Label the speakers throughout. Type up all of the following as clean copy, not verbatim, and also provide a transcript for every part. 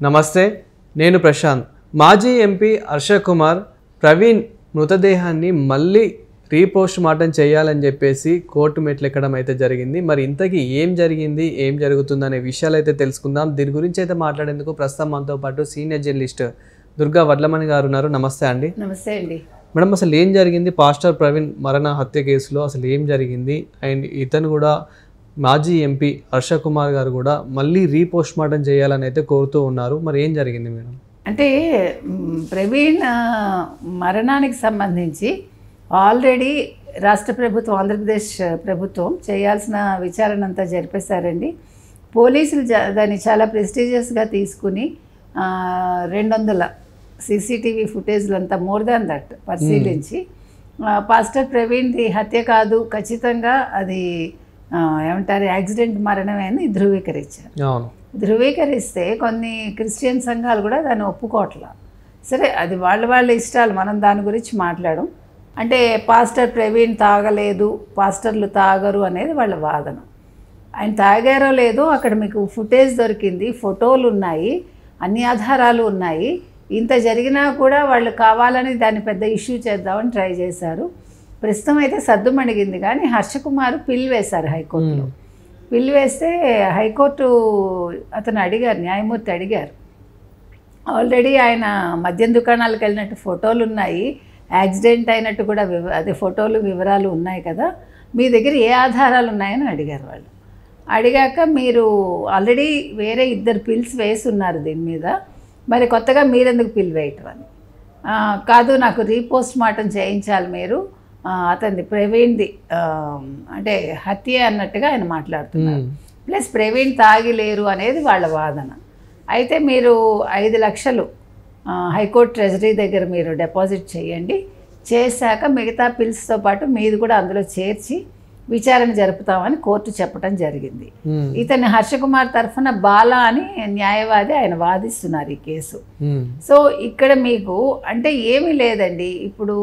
Speaker 1: నమస్తే, నేను ప్రశాంత్. మాజీ ఎంపీ హర్ష కుమార్ ప్రవీణ్ మృతదేహాన్ని మళ్ళీ రీపోస్ట్ మార్టం చేయాలని చెప్పేసి కోర్టు మెట్లెక్కడం అయితే జరిగింది. మరి ఇంతకీ ఏం జరిగింది, ఏం జరుగుతుందనే విషయాలు అయితే తెలుసుకుందాం. దీని గురించి అయితే మాట్లాడేందుకు ప్రస్తుతం మనతో పాటు సీనియర్ జర్నలిస్ట్ దుర్గా వడ్లమణి గారు ఉన్నారు. నమస్తే అండి.
Speaker 2: నమస్తే అండి.
Speaker 1: మేడం, అసలు ఏం జరిగింది పాస్టర్ ప్రవీణ్ మరణ హత్య కేసులో? అసలు ఏం జరిగింది? అండ్ ఇతను కూడా మాజీ ఎంపీ హర్ష కుమార్ గారు కూడా మళ్ళీ రీపోస్ట్ మార్టం చేయాలని అయితే కోరుతూ ఉన్నారు. మరి ఏం జరిగింది మేడం?
Speaker 2: అంటే ప్రవీణ్ మరణానికి సంబంధించి ఆల్రెడీ రాష్ట్ర ప్రభుత్వం, ఆంధ్రప్రదేశ్ ప్రభుత్వం చేయాల్సిన విచారణ అంతా జరిపేశారండి. పోలీసులు దాన్ని చాలా ప్రెస్టీజియస్గా తీసుకుని 200 CCTV ఫుటేజ్లంతా మోర్ దాన్ దట్ పరిశీలించి పాస్టర్ ప్రవీణ్ది హత్య కాదు, ఖచ్చితంగా అది ఏమంటారు యాక్సిడెంట్ మరణమే అని ధృవీకరించారు. ధృవీకరిస్తే కొన్ని క్రిస్టియన్ సంఘాలు కూడా దాన్ని ఒప్పుకోవట్లా. సరే, అది వాళ్ళ ఇష్టాలు, మనం దాని గురించి మాట్లాడడం. అంటే పాస్టర్ ప్రవీణ్ తాగలేదు, పాస్టర్లు తాగరు అనేది వాళ్ళ వాదన. ఆయన తాగారో లేదో అక్కడ మీకు ఫుటేజ్ దొరికింది, ఫోటోలు ఉన్నాయి, అన్ని ఆధారాలు ఉన్నాయి. ఇంత జరిగినా కూడా వాళ్ళు కావాలని దాన్ని పెద్ద ఇష్యూ చేద్దామని ట్రై చేశారు. ప్రస్తుతం అయితే సద్దుమణిగింది. కానీ హర్షకుమార్ పిల్ వేశారు హైకోర్టులో. పిల్ వేస్తే హైకోర్టు అతను అడిగారు, న్యాయమూర్తి అడిగారు, ఆల్రెడీ ఆయన మద్యం దుకాణాలకు వెళ్ళినట్టు ఫోటోలు ఉన్నాయి, యాక్సిడెంట్ అయినట్టు కూడా అదే ఫోటోలు వివరాలు ఉన్నాయి కదా, మీ దగ్గర ఏ ఆధారాలు ఉన్నాయని అడిగారు వాళ్ళు. అడిగాక మీరు ఆల్రెడీ వేరే 2 పిల్స్ వేసి ఉన్నారు దీని మీద, మరి కొత్తగా మీరెందుకు పిల్ వేయటం అని. కాదు, నాకు రీపోస్ట్ మార్టం చేయించాలి మీరు, అతనిది ప్రవీణ్ది అంటే హత్య అన్నట్టుగా ఆయన మాట్లాడుతున్నారు. ప్లస్ ప్రవీణ్ తాగిలేరు అనేది వాళ్ళ వాదన. అయితే మీరు 5 లక్షలు హైకోర్టు ట్రెజరీ దగ్గర మీరు డిపాజిట్ చేయండి, చేశాక మిగతా పిల్స్తో పాటు మీది కూడా అందులో చేర్చి విచారణ జరుపుతామని కోర్టు చెప్పడం జరిగింది. ఇతన్ని హర్షకుమార్ తరఫున బాలా అని న్యాయవాది ఆయన వాదిస్తున్నారు ఈ కేసు. సో ఇక్కడ మీకు అంటే ఏమీ లేదండి. ఇప్పుడు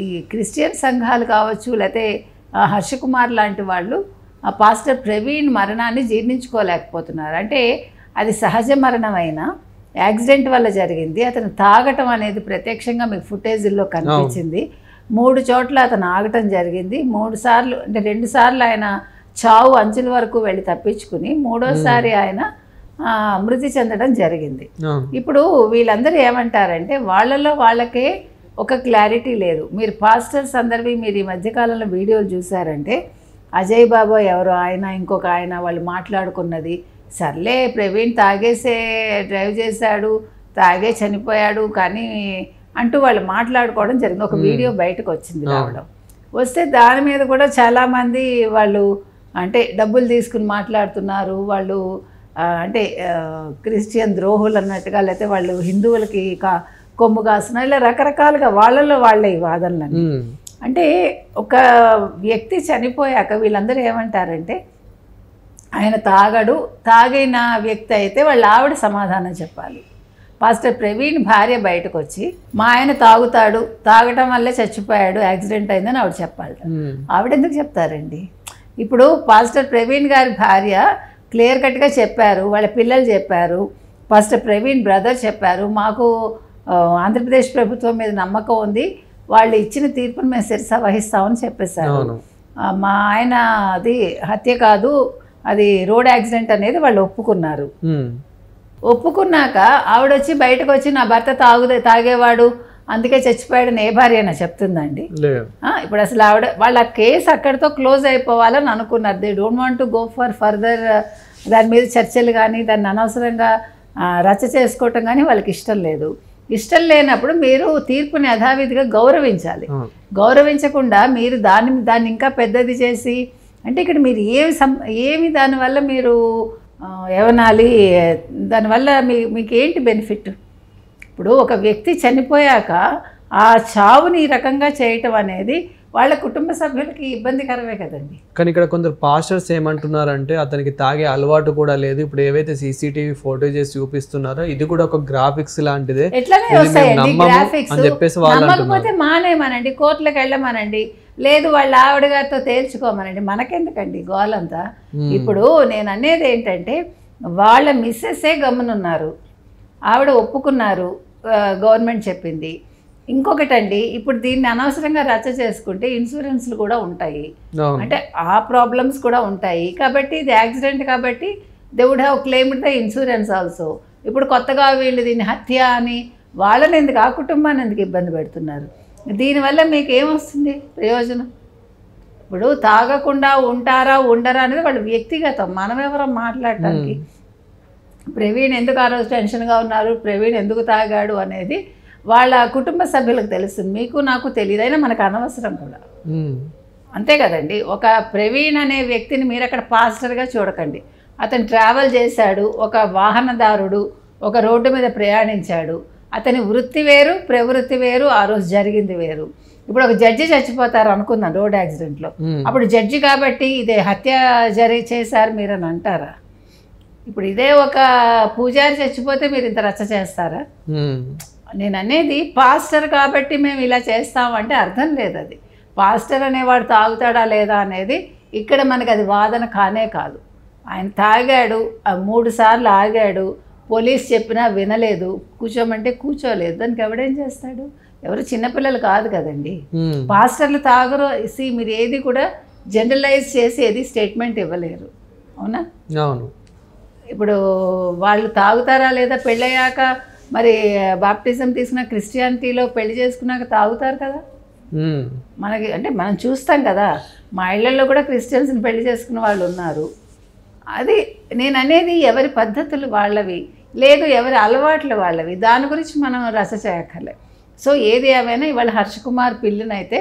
Speaker 2: ఈ క్రిస్టియన్ సంఘాలు కావచ్చు, లేకపోతే హర్షకుమార్ లాంటి వాళ్ళు ఆ పాస్టర్ ప్రవీణ్ మరణాన్ని జీర్ణించుకోలేకపోతున్నారు. అంటే అది సహజ మరణమైనా యాక్సిడెంట్ వల్ల జరిగింది. అతను తాగటం అనేది ప్రత్యక్షంగా మీకు ఫుటేజీల్లో కనిపించింది. 3 చోట్ల అతను ఆగటం జరిగింది. 3 సార్లు అంటే 2 సార్లు ఆయన చావు అంచుల వరకు వెళ్ళి తప్పించుకుని 3వసారి ఆయన మృతి చెందడం జరిగింది. ఇప్పుడు వీళ్ళందరూ ఏమంటారంటే వాళ్ళలో వాళ్ళకే ఒక క్లారిటీ లేదు. మీరు పాస్టర్స్ అందరివి మీరు ఈ మధ్యకాలంలో వీడియోలు చూసారంటే అజయ్ బాబా ఎవరో ఆయన, ఇంకొక ఆయన, వాళ్ళు మాట్లాడుకున్నది సర్లే ప్రవీణ్ తాగేసే డ్రైవ్ చేశాడు, తాగే చనిపోయాడు కానీ అంటూ వాళ్ళు మాట్లాడుకోవడం జరిగింది. ఒక వీడియో బయటకు వచ్చింది రావడం. వస్తే దాని మీద కూడా చాలామంది వాళ్ళు అంటే డబ్బులు తీసుకుని మాట్లాడుతున్నారు, వాళ్ళు అంటే క్రిస్టియన్ ద్రోహులు అన్నట్టుగా, లేకపోతే వాళ్ళు హిందువులకి కొమ్ము కాస్తున్నారు, ఇలా రకరకాలుగా వాళ్ళలో వాళ్ళే ఈ వాదనలని. అంటే ఒక వ్యక్తి చనిపోయాక వీళ్ళందరూ ఏమంటారంటే ఆయన తాగడు, తాగిన వ్యక్తి అయితే వాళ్ళ ఆవిడ సమాధానం చెప్పాలి. పాస్టర్ ప్రవీణ్ భార్య బయటకు వచ్చి మా ఆయన తాగుతాడు, తాగటం వల్లే చచ్చిపోయాడు, యాక్సిడెంట్ అయిందని ఆవిడ చెప్పాలి. ఆవిడ ఎందుకు చెప్తారండి? ఇప్పుడు పాస్టర్ ప్రవీణ్ గారి భార్య క్లియర్ కట్గా చెప్పారు, వాళ్ళ పిల్లలు చెప్పారు, పాస్టర్ ప్రవీణ్ బ్రదర్ చెప్పారు, మాకు ఆంధ్రప్రదేశ్ ప్రభుత్వం మీద నమ్మకం ఉంది, వాళ్ళు ఇచ్చిన తీర్పును మేము శిరస వహిస్తామని చెప్పేశారు. మా ఆయన అది హత్య కాదు, అది రోడ్ యాక్సిడెంట్ అనేది వాళ్ళు ఒప్పుకున్నారు. ఒప్పుకున్నాక ఆవిడ వచ్చి బయటకు వచ్చి నా భర్త తాగేవాడు అందుకే చచ్చిపోయాడని ఏ భార్య అయినా చెప్తుందండి? ఇప్పుడు అసలు ఆవిడ వాళ్ళ కేసు అక్కడితో క్లోజ్ అయిపోవాలని అనుకున్నారు. They don't want to go for further దాని మీద చర్చలు కానీ దాన్ని అనవసరంగా రచ్చ చేసుకోవటం కానీ వాళ్ళకి ఇష్టం లేదు. ఇష్టం లేనప్పుడు మీరు తీర్పుని యథావిధిగా గౌరవించాలి. గౌరవించకుండా మీరు దాన్ని ఇంకా పెద్దది చేసి అంటే ఇక్కడ మీరు ఏమి దానివల్ల మీరు ఏమనాలి, దానివల్ల మీకు ఏంటి బెనిఫిట్? ఇప్పుడు ఒక వ్యక్తి చనిపోయాక ఆ చావుని ఈ రకంగా చేయటం అనేది వాళ్ళ కుటుంబ సభ్యులకి ఇబ్బందికరమే కదండి.
Speaker 1: కానీ ఇక్కడ కొందరు పాస్టర్స్ ఏమంటున్నారంటే అతనికి తాగే అలవాటు కూడా లేదు. ఇప్పుడు ఏవైతే CCTV ఫోటోజెస్ చూపిస్తున్నారో ఇది కూడా ఒక గ్రాఫిక్స్ లాంటిదే,
Speaker 2: ఎట్లానే వస్తాయండి గ్రాఫిక్స్. నమ్మకపోతే మానేమనండి, కోర్టులకు వెళ్ళమనండి, లేదు వాళ్ళ ఆవిడ గారితో తేల్చుకోమనండి, మనకెందుకండి గోలంతా. ఇప్పుడు నేను అనేది ఏంటంటే వాళ్ళ మిస్సెస్సే గమ్మునున్నారు, ఆవిడ ఒప్పుకున్నారు, గవర్నమెంట్ చెప్పింది. ఇంకొకటండి, ఇప్పుడు దీన్ని అనవసరంగా రచ్చ చేసుకుంటే ఇన్సూరెన్స్లు కూడా ఉంటాయి, అంటే ఆ ప్రాబ్లమ్స్ కూడా ఉంటాయి. కాబట్టి ఇది యాక్సిడెంట్ కాబట్టి they would have claimed the insurance also. ఇప్పుడు కొత్తగా వీళ్ళు దీన్ని హత్య అని వాళ్ళని ఎందుకు, ఆ కుటుంబాన్ని ఎందుకు ఇబ్బంది పెడుతున్నారు? దీనివల్ల మీకు ఏమొస్తుంది ప్రయోజనం? ఇప్పుడు తాగకుండా ఉంటారా ఉండరా అనేది వాళ్ళ వ్యక్తిగతం, మనమెవరో మాట్లాడటానికి. ప్రవీణ్ ఎందుకు ఆ రోజు టెన్షన్గా ఉన్నారు, ప్రవీణ్ ఎందుకు తాగాడు అనేది వాళ్ళ కుటుంబ సభ్యులకు తెలుస్తుంది, మీకు నాకు తెలియదు, అయినా మనకు అనవసరం కూడా. అంతే కదండి. ఒక ప్రవీణ్ అనే వ్యక్తిని మీరు అక్కడ పాస్టర్గా చూడకండి. అతను ట్రావెల్ చేశాడు, ఒక వాహనదారుడు, ఒక రోడ్డు మీద ప్రయాణించాడు. అతని వృత్తి వేరు, ప్రవృత్తి వేరు, ఆ రోజు జరిగింది వేరు. ఇప్పుడు ఒక జడ్జి చచ్చిపోతారు అనుకుందాం రోడ్ యాక్సిడెంట్లో, అప్పుడు జడ్జి కాబట్టి ఇదే హత్య చేశారు మీరు అని అంటారా? ఇప్పుడు ఇదే ఒక పూజారి చచ్చిపోతే మీరు ఇంత రచ్చ చేస్తారా? నేను అనేది పాస్టర్ కాబట్టి మేము ఇలా చేస్తామంటే అర్థం లేదు. అది పాస్టర్ అనేవాడు తాగుతాడా లేదా అనేది ఇక్కడ మనకి అది వాదన కానే కాదు. ఆయన తాగాడు, 3 సార్లు ఆగాడు, పోలీస్ చెప్పినా వినలేదు, కూర్చోమంటే కూర్చోలేదు, దానికి ఎవడేం చేస్తాడు? ఎవరు చిన్నపిల్లలు కాదు కదండి. పాస్టర్లు తాగరు మీరు ఏది కూడా జనరలైజ్ చేసి ఏది స్టేట్మెంట్ ఇవ్వలేరు, అవునా?
Speaker 1: అవును.
Speaker 2: ఇప్పుడు వాళ్ళు తాగుతారా లేదా పెళ్ళయ్యాక, మరి బాప్టిజం తీసుకున్న క్రిస్టియానిటీలో పెళ్లి చేసుకున్నాక తాగుతారు కదా. మనకి అంటే మనం చూస్తాం కదా, మా ఇళ్లలో కూడా క్రిస్టియన్స్ని పెళ్లి చేసుకున్న వాళ్ళు ఉన్నారు. అది నేను అనేది ఎవరి పద్ధతులు వాళ్ళవి, లేదు ఎవరి అలవాట్లు వాళ్ళవి, దాని గురించి మనం రస చేయక్కర్లే. సో ఏది ఏమైనా ఇవాళ హర్షకుమార్ పిల్లినైతే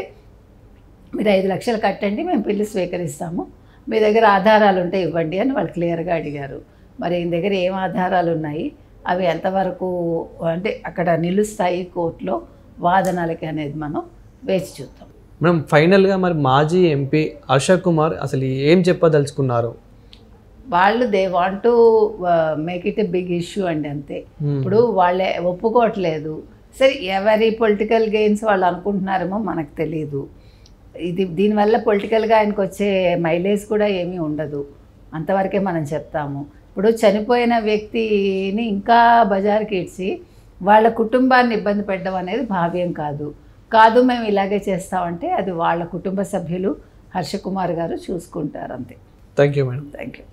Speaker 2: మీరు 5 లక్షలు కట్టండి, మేము పిల్లి స్వీకరిస్తాము, మీ దగ్గర ఆధారాలు ఉంటే ఇవ్వండి అని వాళ్ళు క్లియర్గా అడిగారు. మరి ఈయన దగ్గర ఏం ఆధారాలు ఉన్నాయి, అవి ఎంతవరకు అంటే అక్కడ నిలుస్తాయి కోర్టులో వాదనలకి అనేది మనం వేచి చూద్దాం.
Speaker 1: మేడం ఫైనల్గా మరి మాజీ ఎంపీ హర్ష కుమార్ అసలు ఏం చెప్పదలుచుకున్నారు?
Speaker 2: వాళ్ళు they want to make it a big issue అండి, అంతే. ఇప్పుడు వాళ్ళే ఒప్పుకోవట్లేదు. సరే, ఎవరి పొలిటికల్ గెయిన్స్ వాళ్ళు అనుకుంటున్నారేమో మనకు తెలియదు. దీనివల్ల పొలిటికల్గా ఆయనకు వచ్చే మైలేజ్ కూడా ఏమీ ఉండదు, అంతవరకే మనం చెప్తాము. ఇప్పుడు చనిపోయిన వ్యక్తిని ఇంకా బజార్కి ఇడ్చి వాళ్ళ కుటుంబాన్ని ఇబ్బంది పెట్టడం అనేది భావ్యం కాదు. మేము ఇలాగే చేస్తామంటే అది వాళ్ళ కుటుంబ సభ్యులు హర్షకుమార్ గారు చూసుకుంటారు, అంతే.
Speaker 1: Thank you madam.
Speaker 2: Thank you.